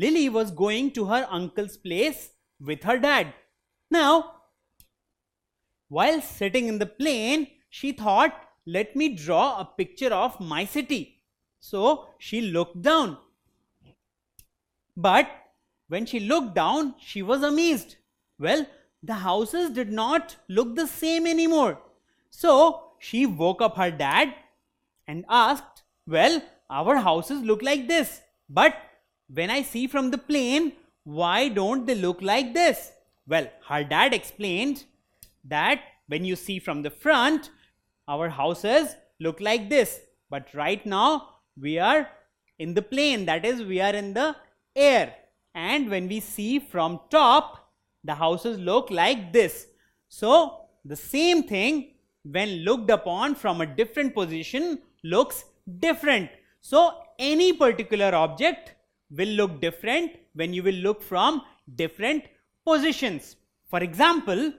Lily was going to her uncle's place with her dad. Now, while sitting in the plane, she thought, let me draw a picture of my city. So she looked down. But when she looked down, she was amazed. Well, the houses did not look the same anymore. So she woke up her dad and asked, well, our houses look like this, but when I see from the plane, why don't they look like this? Well, her dad explained that when you see from the front, our houses look like this, but right now we are in the plane, that is, we are in the air, and when we see from top, the houses look like this. So the same thing when looked upon from a different position looks different. So any particular object will look different when you will look from different positions. For example,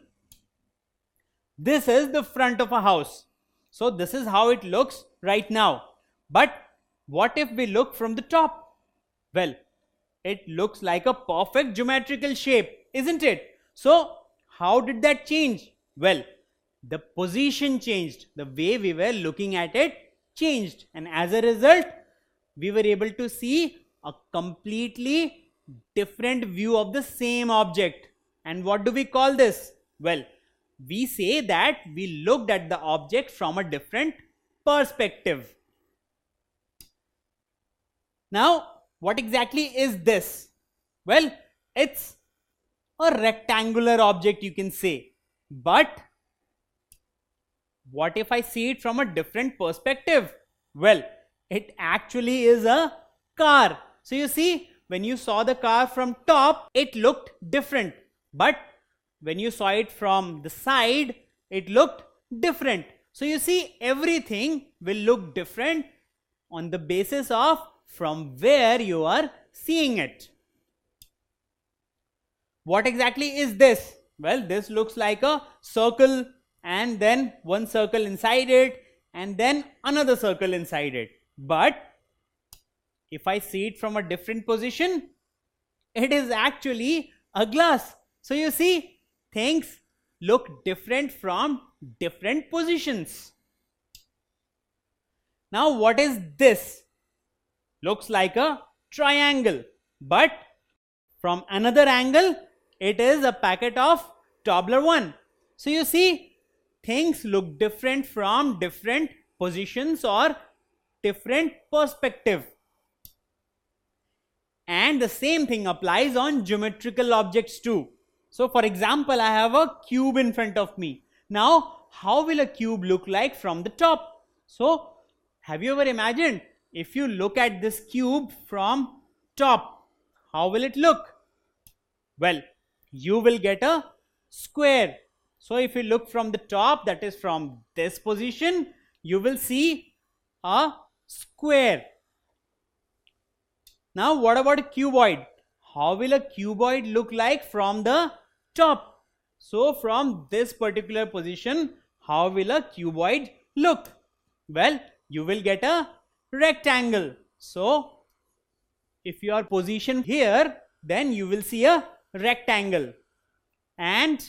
this is the front of a house. So this is how it looks right now. But what if we look from the top? Well, it looks like a perfect geometrical shape, isn't it? So how did that change? Well, the position changed. The way we were looking at it changed. And as a result, we were able to see a completely different view of the same object. And what do we call this? Well, we say that we looked at the object from a different perspective. Now, what exactly is this? Well, it's a rectangular object, you can say. But what if I see it from a different perspective? Well, it actually is a car. So you see, when you saw the car from top, it looked different. But when you saw it from the side, it looked different. So you see, everything will look different on the basis of from where you are seeing it. What exactly is this? Well, this looks like a circle, and then one circle inside it, and then another circle inside it. But if I see it from a different position, it is actually a glass. So you see, things look different from different positions. Now, what is this? Looks like a triangle, but from another angle, it is a packet of Toblerone. So you see, things look different from different positions or different perspective. And the same thing applies on geometrical objects too. So for example, I have a cube in front of me. Now, how will a cube look like from the top? So, have you ever imagined, if you look at this cube from top, how will it look? Well, you will get a square. So if you look from the top, that is from this position, you will see a square. Now what about a cuboid? How will a cuboid look like from the top? So from this particular position, how will a cuboid look? Well, you will get a rectangle. So if you are positioned here, then you will see a rectangle. And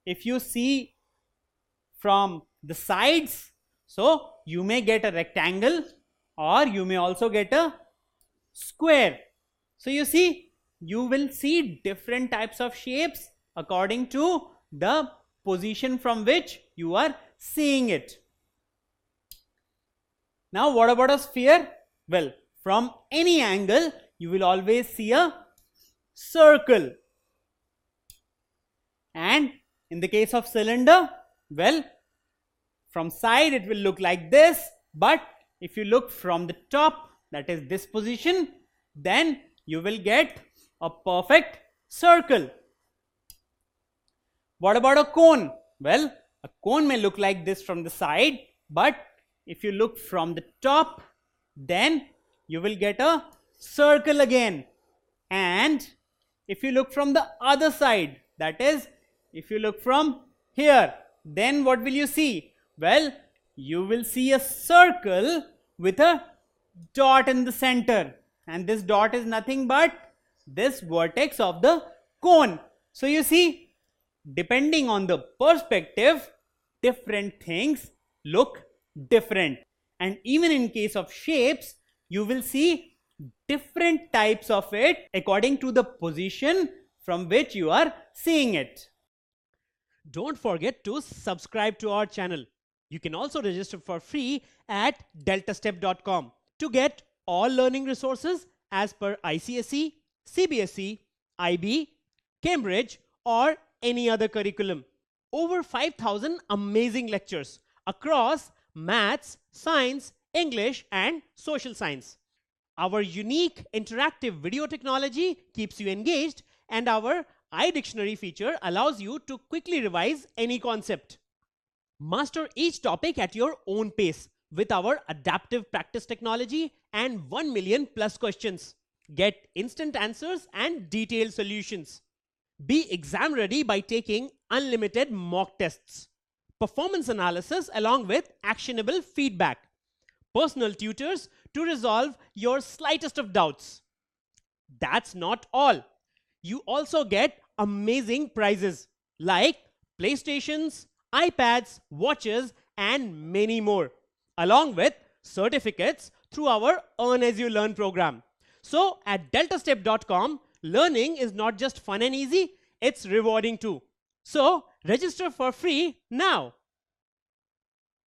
if you see from the sides, so you may get a rectangle, or you may also get a square. So you see, you will see different types of shapes according to the position from which you are seeing it. Now what about a sphere? Well, from any angle, you will always see a circle. And in the case of cylinder, well, from side it will look like this, but if you look from the top, that is this position, then you will get a perfect circle. What about a cone? Well, a cone may look like this from the side, but if you look from the top, then you will get a circle again. And if you look from the other side, that is, if you look from here, then what will you see? Well, you will see a circle with a dot in the center. and this dot is nothing but this vertex of the cone. So you see, depending on the perspective, different things look different. And even in case of shapes, you will see different types of it according to the position from which you are seeing it. Don't forget to subscribe to our channel. You can also register for free at deltastep.com to get all learning resources as per ICSE, CBSE, IB, Cambridge, or any other curriculum. Over 5,000 amazing lectures across maths, science, English, and social science. Our unique interactive video technology keeps you engaged, and our iDictionary feature allows you to quickly revise any concept. Master each topic at your own pace with our adaptive practice technology and 1 million plus questions. Get instant answers and detailed solutions. Be exam ready by taking unlimited mock tests, performance analysis along with actionable feedback, personal tutors to resolve your slightest of doubts. That's not all. You also get amazing prizes like PlayStations, iPads, watches, and many more, along with certificates through our Earn As You Learn program. So at deltastep.com, learning is not just fun and easy, it's rewarding too. So register for free now.